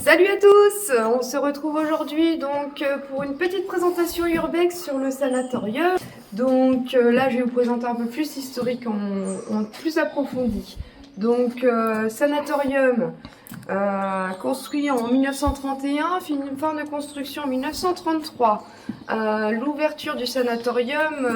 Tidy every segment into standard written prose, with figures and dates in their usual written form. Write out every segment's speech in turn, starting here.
Salut à tous! On se retrouve aujourd'hui donc pour une petite présentation urbex sur le sanatorium. Donc là je vais vous présenter un peu plus historique en plus approfondi. Donc sanatorium construit en 1931, fin de construction en 1933. L'ouverture du sanatorium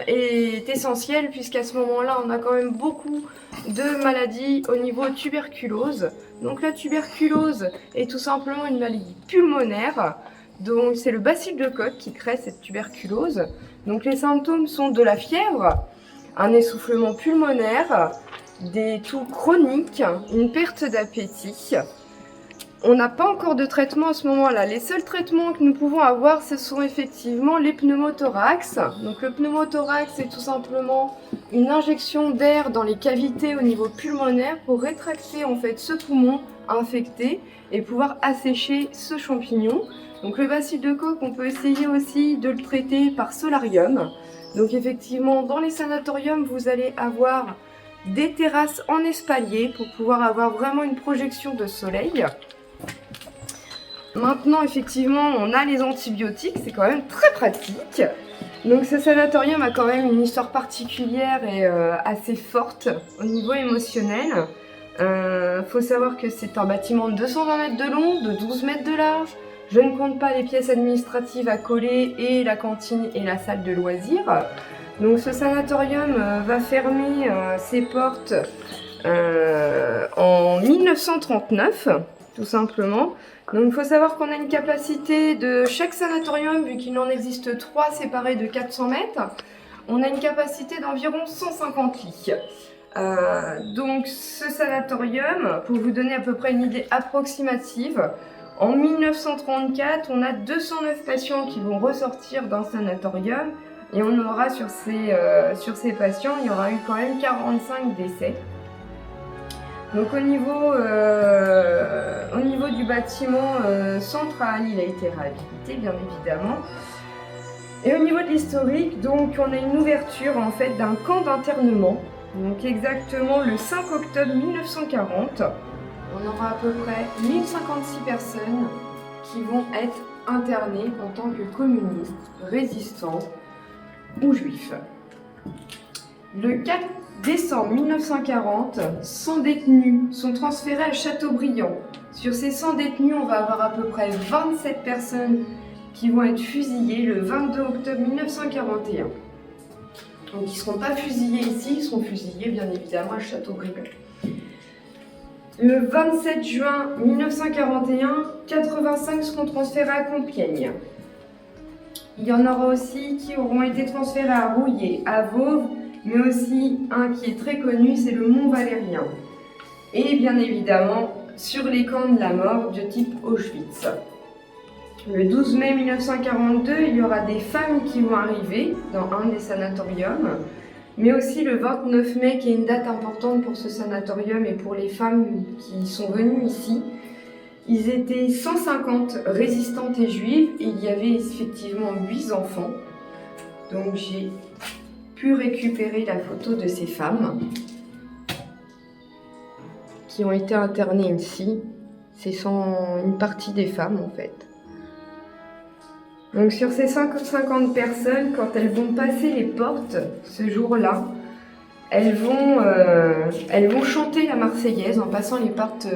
est essentielle puisqu'à ce moment-là on a quand même beaucoup de maladies au niveau tuberculose. Donc la tuberculose est tout simplement une maladie pulmonaire. Donc c'est le bacille de Koch qui crée cette tuberculose. Donc les symptômes sont de la fièvre, un essoufflement pulmonaire, des toux chroniques, une perte d'appétit. On n'a pas encore de traitement à ce moment-là. Les seuls traitements que nous pouvons avoir, ce sont effectivement les pneumothorax. Donc le pneumothorax, c'est tout simplement une injection d'air dans les cavités au niveau pulmonaire pour rétracter en fait ce poumon infecté et pouvoir assécher ce champignon. Donc le bacille de Koch, on peut essayer aussi de le traiter par solarium. Donc effectivement, dans les sanatoriums, vous allez avoir des terrasses en espalier pour pouvoir avoir vraiment une projection de soleil. Maintenant, effectivement, on a les antibiotiques, c'est quand même très pratique. Donc ce sanatorium a quand même une histoire particulière et assez forte au niveau émotionnel. Faut savoir que c'est un bâtiment de 220 mètres de long, de 12 mètres de large. Je ne compte pas les pièces administratives à coller et la cantine et la salle de loisirs. Donc ce sanatorium va fermer ses portes en 1939, tout simplement. Donc il faut savoir qu'on a une capacité de chaque sanatorium, vu qu'il en existe 3 séparés de 400 mètres, on a une capacité d'environ 150 lits. Donc ce sanatorium, pour vous donner à peu près une idée approximative, en 1934, on a 209 patients qui vont ressortir d'un sanatorium et on aura sur ces patients, il y aura eu quand même 45 décès. Donc au niveau du bâtiment central, il a été réhabilité bien évidemment. Et au niveau de l'historique, donc on a une ouverture en fait d'un camp d'internement. Donc exactement le 5 octobre 1940, on aura à peu près 1056 personnes qui vont être internées en tant que communistes, résistants ou juifs. Le 4 décembre 1940, 100 détenus sont transférés à Châteaubriand. Sur ces 100 détenus, on va avoir à peu près 27 personnes qui vont être fusillées le 22 octobre 1941. Donc ils ne seront pas fusillés ici, ils seront fusillés bien évidemment à Châteaubriand. Le 27 juin 1941, 85 seront transférés à Compiègne. Il y en aura aussi qui auront été transférés à Rouillé, à Vauvre, mais aussi un qui est très connu, c'est le Mont Valérien. Et bien évidemment, sur les camps de la mort de type Auschwitz. Le 12 mai 1942, il y aura des femmes qui vont arriver dans un des sanatoriums, mais aussi le 29 mai, qui est une date importante pour ce sanatorium et pour les femmes qui sont venues ici. Ils étaient 150 résistantes et juives et il y avait effectivement 8 enfants. Donc j'ai pu récupérer la photo de ces femmes qui ont été internées ici. C'est une partie des femmes en fait. Donc sur ces 150 personnes, quand elles vont passer les portes ce jour-là, elles vont chanter la Marseillaise en passant les portes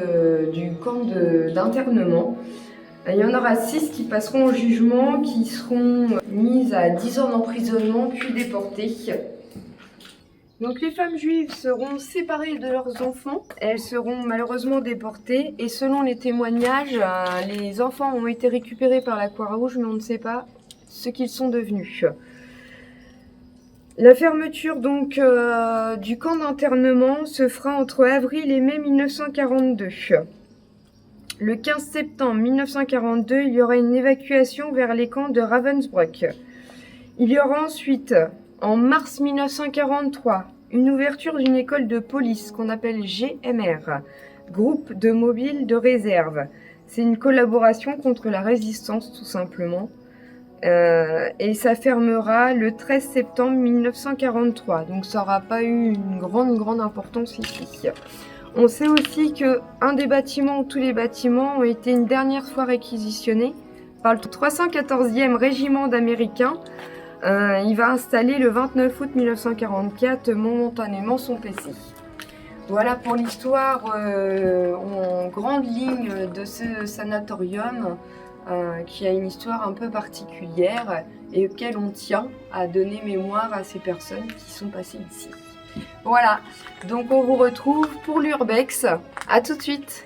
du camp d'internement. Il y en aura 6 qui passeront au jugement, qui seront mises à 10 ans d'emprisonnement puis déportées. Donc les femmes juives seront séparées de leurs enfants, elles seront malheureusement déportées et selon les témoignages, les enfants ont été récupérés par la Croix-Rouge mais on ne sait pas ce qu'ils sont devenus. La fermeture donc du camp d'internement se fera entre avril et mai 1942. Le 15 septembre 1942, il y aura une évacuation vers les camps de Ravensbrück. Il y aura ensuite, en mars 1943, une ouverture d'une école de police qu'on appelle GMR, Groupe de Mobile de Réserve. C'est une collaboration contre la résistance tout simplement. Et ça fermera le 13 septembre 1943. Donc ça n'aura pas eu une grande importance ici. On sait aussi qu'un des bâtiments ou tous les bâtiments ont été une dernière fois réquisitionnés par le 314e régiment d'Américains. Il va installer le 29 août 1944 momentanément son PC. Voilà pour l'histoire en grande ligne de ce sanatorium qui a une histoire un peu particulière et auquel on tient à donner mémoire à ces personnes qui sont passées ici. Voilà, donc on vous retrouve pour l'Urbex. À tout de suite.